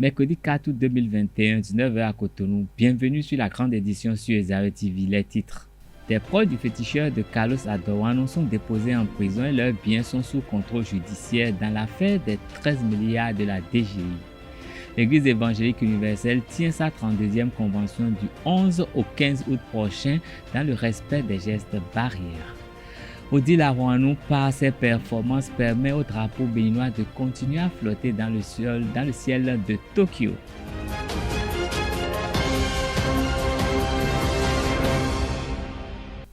Mercredi 4 août 2021, 19h à Cotonou. Bienvenue sur la grande édition sur Ezara TV. Les titres. Des proches du féticheur de Carlos Adorano sont déposés en prison et leurs biens sont sous contrôle judiciaire dans l'affaire des 13 milliards de la DGI. L'Église évangélique universelle tient sa 32e convention du 11 au 15 août prochain dans le respect des gestes barrières. Odile Arouanou, par ses performances, permet au drapeau béninois de continuer à flotter dans le ciel de Tokyo.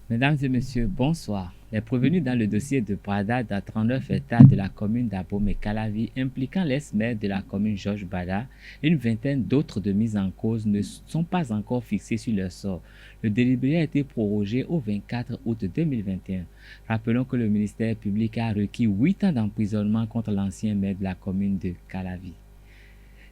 Mesdames et messieurs, bonsoir. Les prévenus dans le dossier de Prada dans 39 États de la commune d'Abomey-Calavi impliquant l'ex-maire de la commune Georges Bada et une vingtaine d'autres de mises en cause ne sont pas encore fixés sur leur sort. Le délibéré a été prorogé au 24 août 2021. Rappelons que le ministère public a requis 8 ans d'emprisonnement contre l'ancien maire de la commune de Calavi.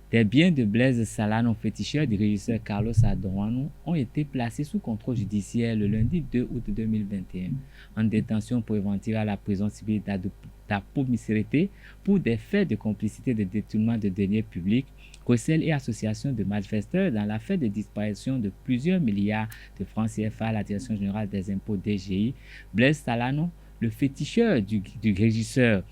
Des biens de Blaise Salano, féticheur du régisseur Carlos Adorano, ont été placés sous contrôle judiciaire le lundi 2 août 2021 en détention préventive à la prison civile d'Apomey pour des faits de complicité de détournement de deniers publics, recel et association de malfaiteurs dans l'affaire de disparition de plusieurs milliards de francs CFA à la Direction générale des impôts DGI. Blaise Salano, le féticheur du régisseur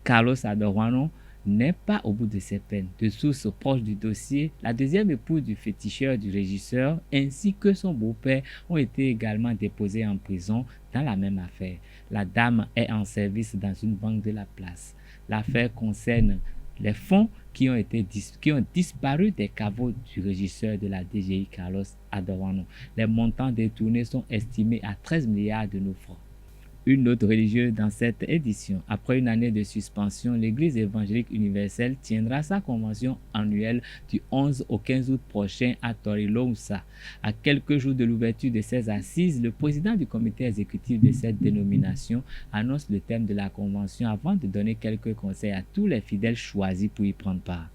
Carlos Adorano, n'est pas au bout de ses peines. De sources proches du dossier, la deuxième épouse du féticheur du régisseur ainsi que son beau-père ont été également déposés en prison dans la même affaire. La dame est en service dans une banque de la place. L'affaire concerne les fonds qui ont disparu des caveaux du régisseur de la DGI Carlos Adorano. Les montants détournés sont estimés à 13 milliards de nos francs. Une note religieuse dans cette édition. Après une année de suspension, l'Église évangélique universelle tiendra sa convention annuelle du 11 au 15 août prochain à Torilousa. À quelques jours de l'ouverture de ces assises, le président du comité exécutif de cette dénomination annonce le thème de la convention avant de donner quelques conseils à tous les fidèles choisis pour y prendre part.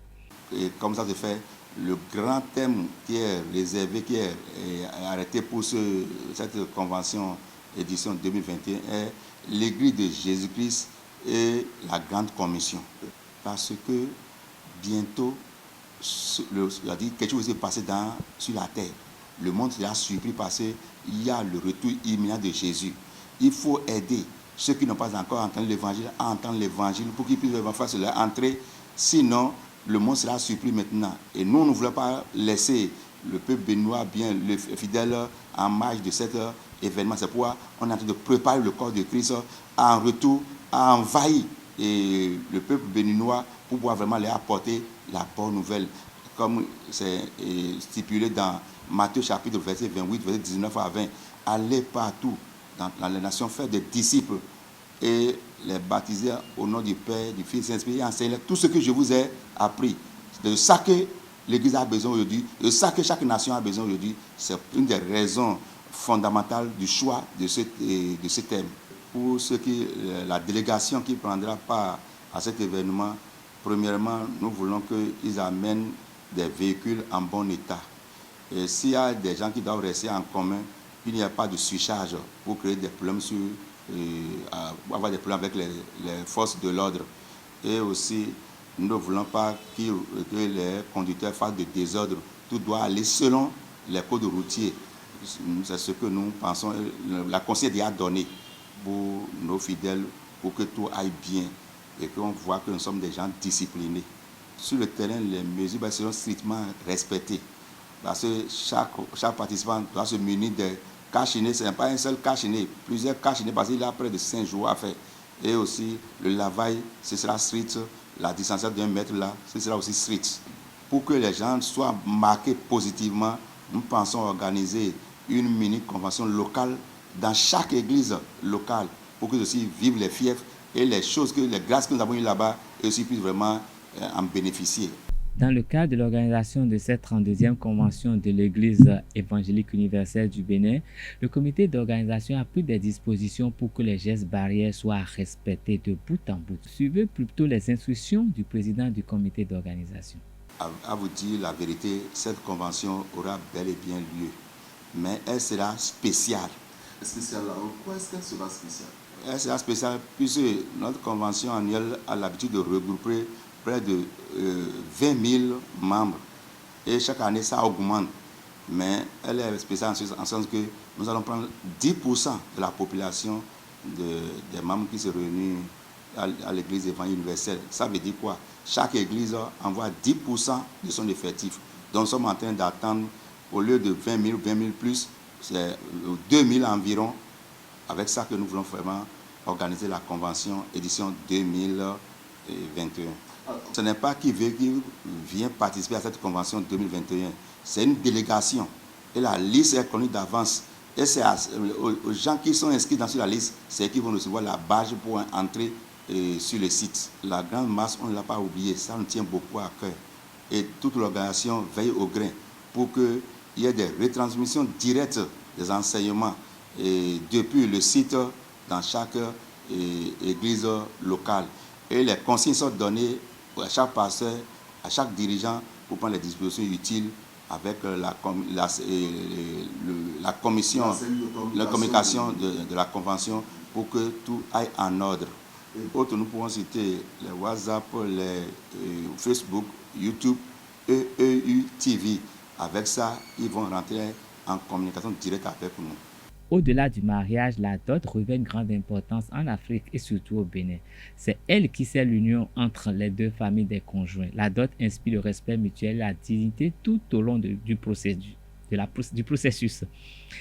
Et comme ça se fait, le grand thème qui est réservé, qui est arrêté pour cette convention édition 2021 est l'Église de Jésus-Christ et la Grande Commission. Parce que bientôt, quelque chose va se passer sur la terre. Le monde sera surpris parce qu'il y a le retour imminent de Jésus. Il faut aider ceux qui n'ont pas encore entendu l'évangile à entendre l'évangile pour qu'ils puissent faire cela entrer. Sinon, le monde sera surpris maintenant. Et nous ne voulons pas laisser le peuple béninois, bien le fidèle, en marge de cet événement. C'est pourquoi on est en train de préparer le corps de Christ en retour à envahir le peuple béninois pour pouvoir vraiment leur apporter la bonne nouvelle. Comme c'est stipulé dans Matthieu chapitre verset 28, verset 19 à 20. Allez partout dans les nations, faire des disciples et les baptiser au nom du Père, du Fils et du Saint-Esprit et enseigner tout ce que je vous ai appris. De ça que l'Église a besoin aujourd'hui, de ça que chaque nation a besoin aujourd'hui. C'est une des raisons fondamentales du choix de ce thème. Pour la délégation qui prendra part à cet événement, premièrement, nous voulons qu'ils amènent des véhicules en bon état. Et s'il y a des gens qui doivent rester en commun, il n'y a pas de surcharge pour créer des problèmes avoir des problèmes avec les forces de l'ordre. Et aussi, nous ne voulons pas que les conducteurs fassent de désordre. Tout doit aller selon les codes routiers. C'est ce que nous pensons, la conseil a donné pour nos fidèles, pour que tout aille bien et qu'on voit que nous sommes des gens disciplinés. Sur le terrain, les mesures seront strictement respectées. Parce que chaque participant doit se munir de cachinés. Ce n'est pas un seul cachiné, plusieurs cachinés parce qu'il a près de 5 jours à faire. Et aussi, le lavage, ce sera strict. La distanciation d'1 mètre là, ce sera aussi strict. Pour que les gens soient marqués positivement, nous pensons organiser une mini-convention locale dans chaque église locale pour que aussi vivent les fiefs et les grâces que nous avons eues là-bas et aussi puissent vraiment en bénéficier. Dans le cadre de l'organisation de cette 32e convention de l'Église évangélique universelle du Bénin, le comité d'organisation a pris des dispositions pour que les gestes barrières soient respectés de bout en bout. Suivez plutôt les instructions du président du comité d'organisation. À vous dire la vérité, cette convention aura bel et bien lieu, mais elle sera spéciale. Spéciale là, pourquoi est-ce qu'elle sera spéciale? Elle sera spéciale puisque notre convention annuelle a l'habitude de regrouper près de 20 000 membres. Et chaque année, ça augmente. Mais elle est spéciale en sens que nous allons prendre 10% de la population des membres qui se réunissent à l'église évangélique universelle. Ça veut dire quoi? Chaque église envoie 10% de son effectif. Donc nous sommes en train d'attendre, au lieu de 20 000 plus, c'est 2 000 environ. Avec ça que nous voulons vraiment organiser la convention édition 2021. Ce n'est pas qui vient participer à cette convention 2021. C'est une délégation. Et la liste est connue d'avance. Et c'est aux gens qui sont inscrits dans la liste, c'est qui vont recevoir la badge pour entrer sur le site. La grande masse, on ne l'a pas oublié. Ça nous tient beaucoup à cœur. Et toute l'organisation veille au grain pour qu'il y ait des retransmissions directes des enseignements depuis le site dans chaque église locale. Et les consignes sont données à chaque pasteur, à chaque dirigeant pour prendre les dispositions utiles avec la commission, la communication de la convention pour que tout aille en ordre. Autres, nous pouvons citer les WhatsApp, les Facebook, YouTube, EEU TV. Avec ça, ils vont rentrer en communication directe avec nous. Au-delà du mariage, la dot revêt une grande importance en Afrique et surtout au Bénin. C'est elle qui scelle l'union entre les deux familles des conjoints. La dot inspire le respect mutuel et la dignité tout au long du processus.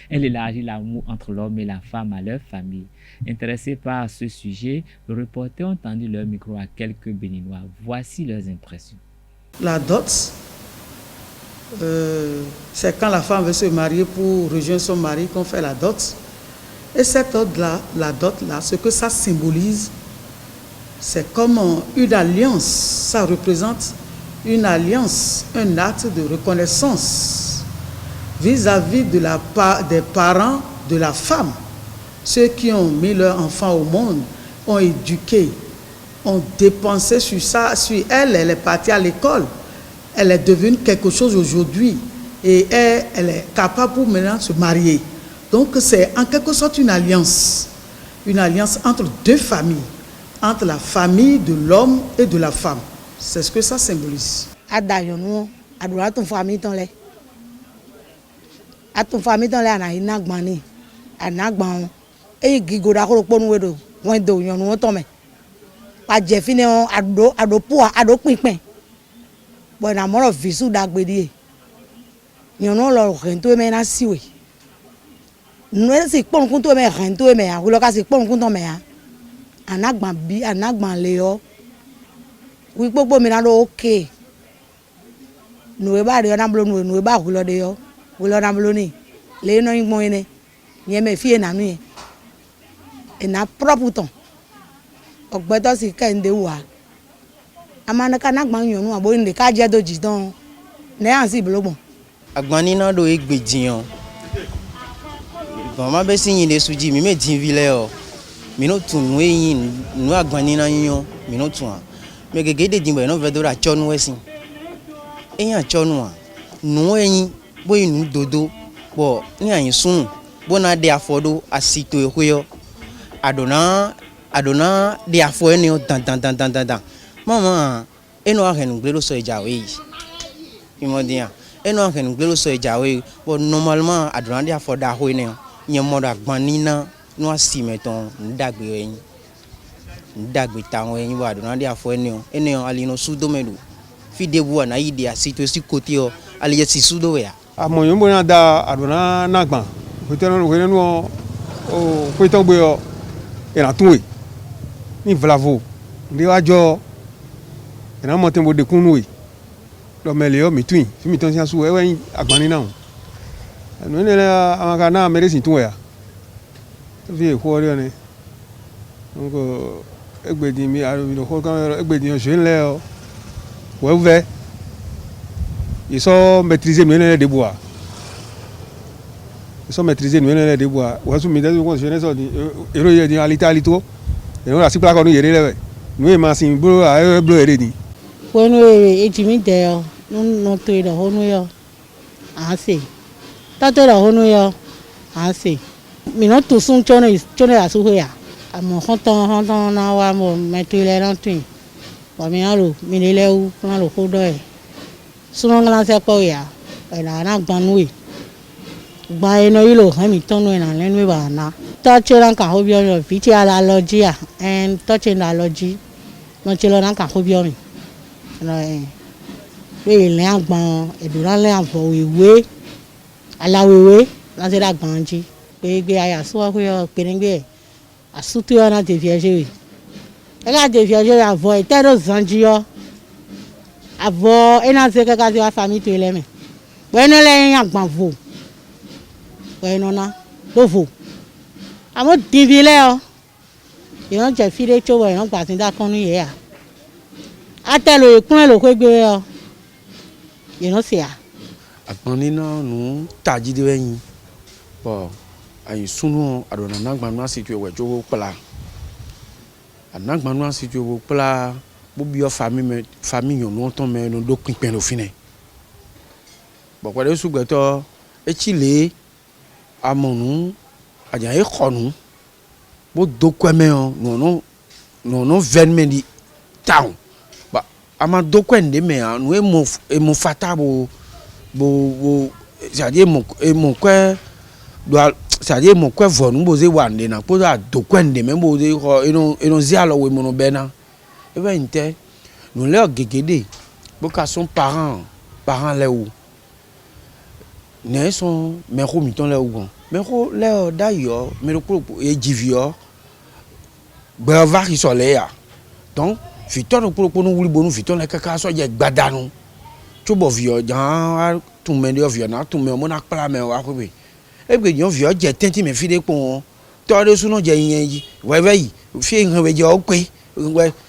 Elle élargit l'amour entre l'homme et la femme à leur famille. Intéressés par ce sujet, le reporter ont tendu leur micro à quelques Béninois. Voici leurs impressions. La dot, c'est quand la femme veut se marier pour rejoindre son mari qu'on fait la dot. Et cette dot-là, la dot-là, ce que ça symbolise, c'est comme une alliance. Ça représente une alliance, un acte de reconnaissance vis-à-vis des parents de la femme. Ceux qui ont mis leur enfant au monde, ont éduqué, ont dépensé sur ça, sur elle est partie à l'école. Elle est devenue quelque chose aujourd'hui et elle est capable pour maintenant se marier. Donc c'est en quelque sorte une alliance entre deux familles, entre la famille de l'homme et de la femme. C'est ce que ça symbolise. Bon, na moro visu dagbedi. Nyono lo rento me na siwe. Nwe si pon kunto me rento me ya, lo ka si pon kunto me ya. Anagban leo. Wi gbogbo mi na lo okay. Nwe ba de na blo nwe ba hulo de yo. Hulo na blo ni. Le no yin mo ene. Nye me fie na nu ye. E na propre ton. Ogbeto si ka nde wa. Amana kanagban yonu abo inde ka je doji don ne ansi blogbon agbani na do egbejiyan bon ma be si yin de suji mi me din vile o mi no tun nu yin nu agbani na yan mi no tun me gege de din bo no ve do ra chonu esin eyan chonu a nu eyin bo inu dodo bo ni ayin sun bo na de afodo asito ehoyo adona de afo eni o dan Maman, eno ahen glelo so ejawe. Imodia. Eno ahen glelo so ejawe. But normalement, adrandi afoda ho ne. Nyemoda gbanina no asimeton ndagbe yin. Ndagbe tawo yin wa adrandi afo ene. Ene alino sudomelu. Fidebu na ide asito si kote o aliye si sudo ya. Amoyo mo na da adona nagban. Kotenon ko no o ko gbe o. Era tunwe. Ni vlavo. Ndi wajo ena mo tembo de kunwe lo meleo mitwin fi mi ton si asu ewe agbani na no ne amaka na meresi tun ya fi e ko ri oni nko egbedi mi aro mi lo ko kan egbedi o se nle o we ve iso maîtriser mi ne de bois iso maîtriser mi ne de bois wa su mi de ko se ne so di ero ye di alito ero la si plaka no yere lewe no ma sin bro a bro ere ni Bueno, ejimi de no to da honu yo. Ase. Tato da honu yo. Ase. Mi no to sun chone asu ho ya. Amo honton na wa mo metile ran twin. Pamialo, Minileu, Nalo Hodoe. Sunangla Sepoya, and Anagbanwe. By no ilo, Hamilton, and Lenwibana. Touching on Kahobio, Vitia Logia, and touching the logi, Nochilon Kahobiomi. We land ban, a duran for we allow we, Nazera Banji. We are so we are getting a sutuana de viager. Ela de viager avoid Teros Zanjio. Avoid any secretary family to eleme. When no laying up Banvo. When no, Bovo. I'm not divile. You know, just feed each other and passing that corner here. I tell you, Colonel quick girl. You know, see. Akmanina no taji de wen. Bo ayi sunu adona nagbanu situ e wejo pla. Anagbanu situ wo pla bo bio famille no ton me no do pinpin lo fine. Bo kwa de sugbeto e chile amonu aja e khonu bo do kweme no venme di town. Ba ama do kwende me no e mo fatabo bo c'est-à-dire mon quoi doit c'est-à-dire mon quoi vonu boze wande na po da do kwende me boze eno zialo we mono bena e ba inte no le gegede bo ka son parents le ou ne son me ko mi ton le ou me ko le d'ailleurs me ko e jivio gbe va ki so le ya donc fiton ko no wuli bonu fiton le kaka so je gbadanu tubo vio jan tout medio vio na tout me mo na pla me wa ko be e be yon vio je tenti me fi de pon to de su no je yen yi we yi fi han we je o pe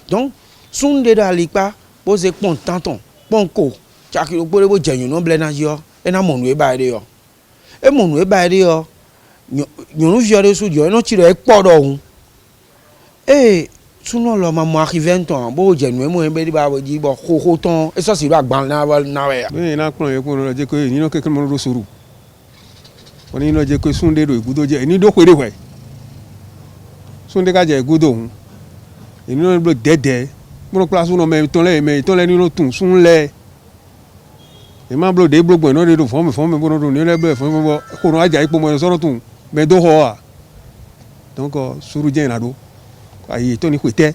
donc sunde da lipa bo se pon tanton pon ko chaki bo le bo je yun no ble na yo e na monu e ba de yo e monu e ba de yo yun vio de su yo no ti re po do hun e suno lo ma mo arriver ton bo je nu mo be di ba bo ji bo ko ton e so si ro agban na we we na kun ye kun je ko ni no ke mo ro suru oni no je ko sunde do igudo je ni do kwere we sunde ka je igudo hun ni no blo dede mo place no me ton le ni no tun sun le e ma blo de blo no de do fo me bo no do ni le blo fo me bo ko no aja ipo mo so no tun me do ho a donc suru je na do ayi to ni kwete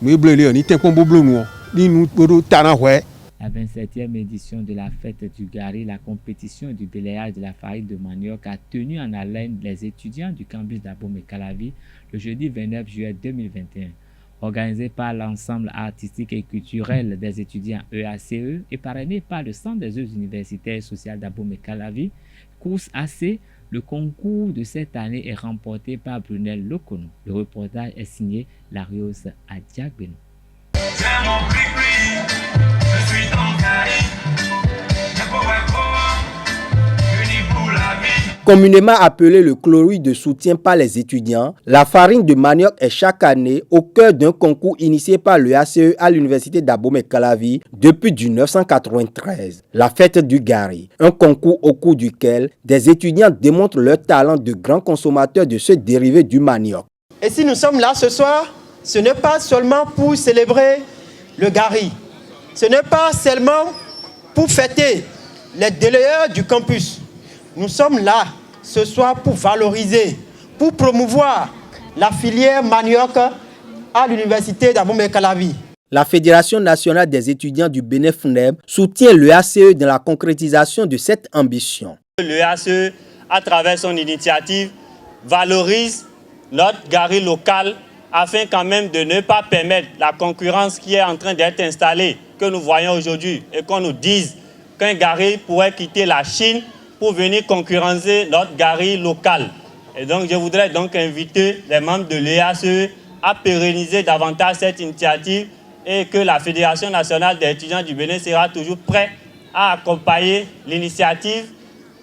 no blo le ni te pon bo blo nu ni nu do tana hwe. La 27e édition de la fête du Gari, la compétition du délayage de la farine de manioc, a tenu en haleine les étudiants du campus d'Abomey-Calavi le jeudi 29 juillet 2021. Organisé par l'ensemble artistique et culturel des étudiants EACE et parrainé par le Centre des œuvres universitaires et sociales d'Abomey-Calavi, Course AC, le concours de cette année est remporté par Brunel Lokono. Le reportage est signé Larios Adjagbeno. Communément appelé le chlorure de soutien par les étudiants, la farine de manioc est chaque année au cœur d'un concours initié par le ACE à l'université d'Abomey-Calavi depuis 1993. La fête du Gari, un concours au cours duquel des étudiants démontrent leur talent de grands consommateurs de ce dérivé du manioc. Et si nous sommes là ce soir, ce n'est pas seulement pour célébrer le Gari, ce n'est pas seulement pour fêter les délayeurs du campus. Nous sommes là ce soir pour valoriser, pour promouvoir la filière manioc à l'université d'Abomey-Calavi. La Fédération nationale des étudiants du Bénin FNEB soutient le ACE dans la concrétisation de cette ambition. Le ACE, à travers son initiative, valorise notre Gari local afin quand même de ne pas permettre la concurrence qui est en train d'être installée, que nous voyons aujourd'hui, et qu'on nous dise qu'un Gari pourrait quitter la Chine pour venir concurrencer notre Gari local. Et donc je voudrais donc inviter les membres de l'EACE à pérenniser davantage cette initiative et que la Fédération nationale des étudiants du Bénin sera toujours prête à accompagner l'initiative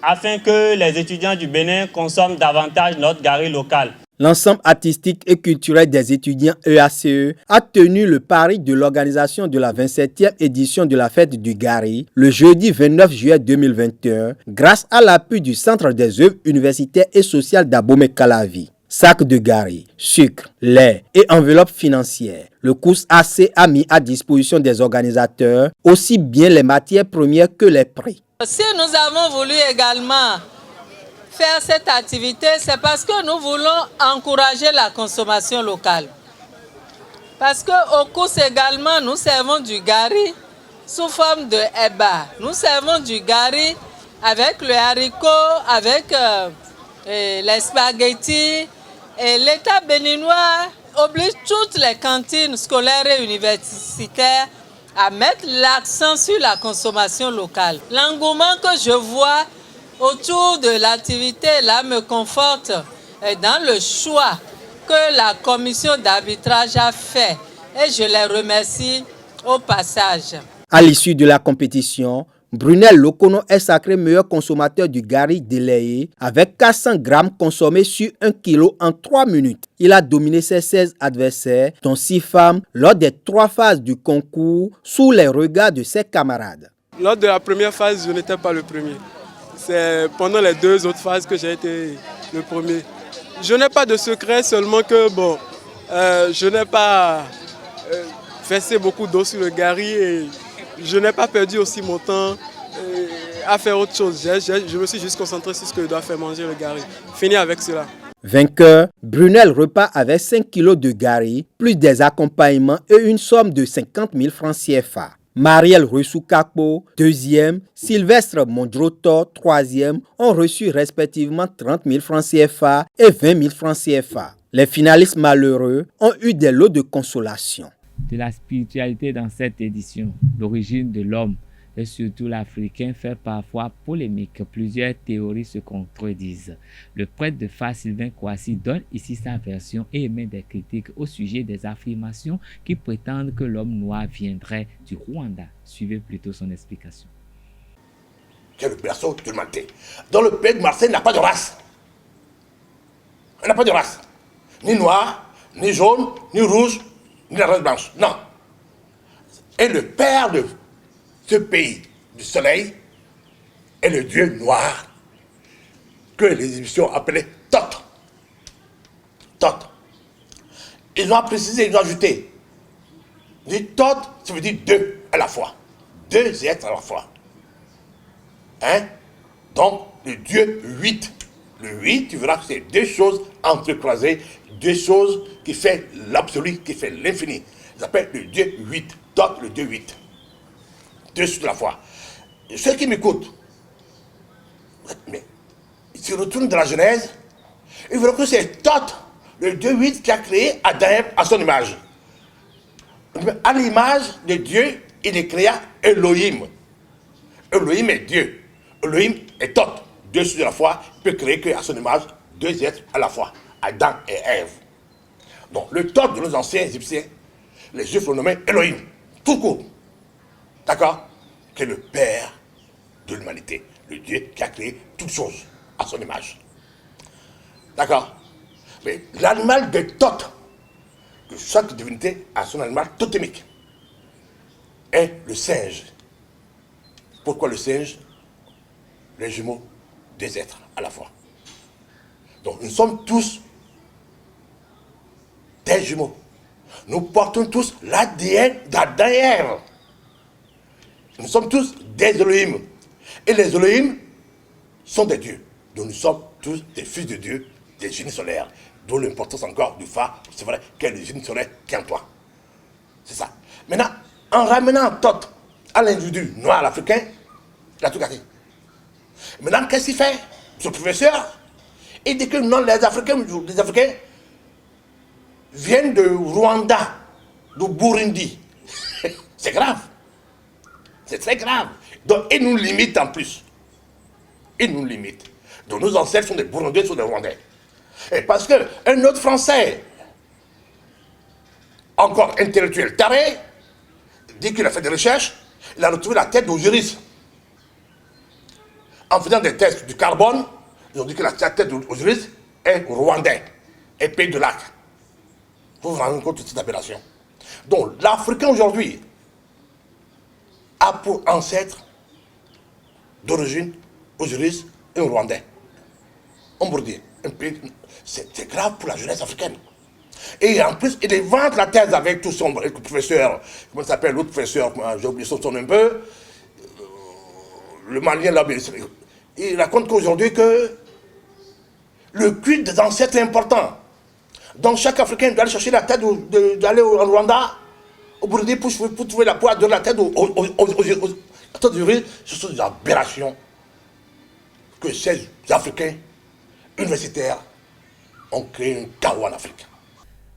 afin que les étudiants du Bénin consomment davantage notre Gari local. L'ensemble artistique et culturel des étudiants EACE a tenu le pari de l'organisation de la 27e édition de la fête du Gari le jeudi 29 juillet 2021 grâce à l'appui du Centre des œuvres universitaires et sociales d'Abomey-Calavi. Sacs de gari, sucre, lait et enveloppes financières. Le COUS-AC a mis à disposition des organisateurs aussi bien les matières premières que les prix. Si nous avons voulu également faire cette activité, c'est parce que nous voulons encourager la consommation locale. Parce qu'au COUS également, nous servons du gari sous forme de eba. Nous servons du gari avec le haricot, avec les spaghettis. Et l'État béninois oblige toutes les cantines scolaires et universitaires à mettre l'accent sur la consommation locale. L'engouement que je vois autour de l'activité là me conforte dans le choix que la commission d'arbitrage a fait et je les remercie au passage. À l'issue de la compétition, Brunel Lokono est sacré meilleur consommateur du gari délayé avec 400 grammes consommés sur 1 kg en 3 minutes. Il a dominé ses 16 adversaires, dont 6 femmes, lors des 3 phases du concours, sous les regards de ses camarades. Lors de la première phase, je n'étais pas le premier. C'est pendant les 2 autres phases que j'ai été le premier. Je n'ai pas de secret, seulement que je n'ai pas versé beaucoup d'eau sur le gari et je n'ai pas perdu aussi mon temps à faire autre chose. Je me suis juste concentré sur ce que je dois faire manger le gari. Fini avec cela. Vainqueur, Brunel repart avec 5 kilos de gari, plus des accompagnements et une somme de 50 000 francs CFA. Marielle Russou-Kakpo, 2e, Sylvestre Mondroto, 3e, ont reçu respectivement 30 000 francs CFA et 20 000 francs CFA. Les finalistes malheureux ont eu des lots de consolation. De la spiritualité dans cette édition, l'origine de l'homme et surtout l'Africain fait parfois polémique. Plusieurs théories se contredisent. Le prêtre de Fa, Sylvain Kouassi, donne ici sa version et émet des critiques au sujet des affirmations qui prétendent que l'homme noir viendrait du Rwanda. Suivez plutôt son explication. C'est le berceau de l'humanité. Dans le pays de Marseille, il n'a pas de race. Il n'a pas de race. Ni noir, ni jaune, ni rouge, ni la race blanche. Non. Et le père de ce pays du soleil est le dieu noir que les Égyptiens appelaient Thoth. Thoth. Ils ont précisé, ils ont ajouté. Thoth, ça veut dire deux à la fois. Deux êtres à la fois. Hein? Donc, le dieu 8. Le 8, tu verras que c'est deux choses entrecroisées, deux choses qui font l'absolu, qui fait l'infini. Ils appellent le dieu 8. Thoth, le dieu 8. Deux choses à la fois. Et ceux qui m'écoutent, mais s'ils retournent dans la Genèse, ils verront que c'est Thoth, le dieu 8, qui a créé Adam à son image. À l'image de Dieu, il créa Elohim. Elohim est Dieu. Elohim est Thoth. Deux choses à la fois, il peut créer qu'à son image deux êtres à la fois, Adam et Ève. Donc le Thoth de nos anciens Égyptiens, les Juifs l'ont nommé Elohim, tout court. D'accord? Qui est le Père de l'humanité, le Dieu qui a créé toutes choses à son image. D'accord? Mais l'animal de Thoth, que chaque divinité a son animal totémique, est le singe. Pourquoi le singe? Les jumeaux des êtres à la fois. Donc nous sommes tous des jumeaux. Nous portons tous l'ADN d'Adam et Ève. Nous sommes tous des Elohim. Et les Elohim sont des dieux. Donc nous sommes tous des fils de Dieu, des génies solaires. D'où l'importance encore du phare, c'est vrai, quel est le génie solaire qui est en toi. C'est ça. Maintenant, en ramenant Thoth à l'individu noir africain, il a tout gâté. Maintenant, qu'est-ce qu'il fait? Ce professeur, il dit que non, les Africains viennent de Rwanda, du Burundi. C'est grave. C'est très grave. Donc, ils nous limitent en plus. Ils nous limitent. Donc, nos ancêtres sont des Burundais, sont des Rwandais. Et parce qu'un autre Français, encore intellectuel taré, dit qu'il a fait des recherches, il a retrouvé la tête d'Osiris. En faisant des tests du carbone, ils ont dit que la tête d'Osiris est rwandais et pays de lac. Vous vous rendez compte de cette appellation. Donc l'Africain aujourd'hui a pour ancêtre d'origine Osiris et un Rwandais. On peut dire. c'est grave pour la jeunesse africaine. Et en plus, il invente la thèse avec tout son professeur, comment s'appelle l'autre professeur, j'ai oublié son nom un peu, le Malien là, il raconte qu'aujourd'hui que le culte des ancêtres est important. Donc chaque Africain doit aller chercher la tête, d'aller au Rwanda, au Burundi pour trouver la poids de la tête aux États-Unis. Ce sont des aberrations que ces Africains universitaires ont créé un chaos en Afrique.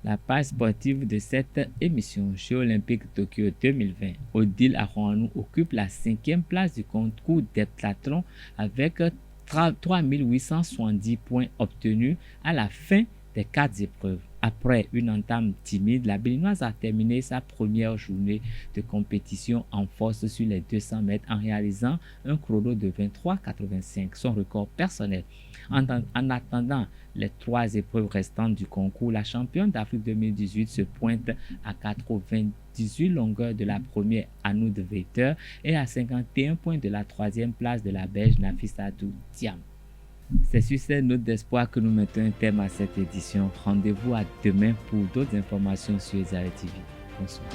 La page sportive de cette émission Jeux Olympiques Tokyo 2020, Odile Arouanou occupe la 5e place du concours d'heptathlon avec 3870 points obtenus à la fin des 4 épreuves. Après une entame timide, la Béninoise a terminé sa première journée de compétition en force sur les 200 mètres en réalisant un chrono de 23,85, son record personnel. En attendant les 3 épreuves restantes du concours, la championne d'Afrique 2018 se pointe à 98 longueurs de la première Anoud Veiter et à 51 points de la 3e place de la Belge Nafissatou Thiam. C'est sur cette note d'espoir que nous mettons un terme à cette édition. Rendez-vous à demain pour d'autres informations sur Zaire TV. Bonsoir.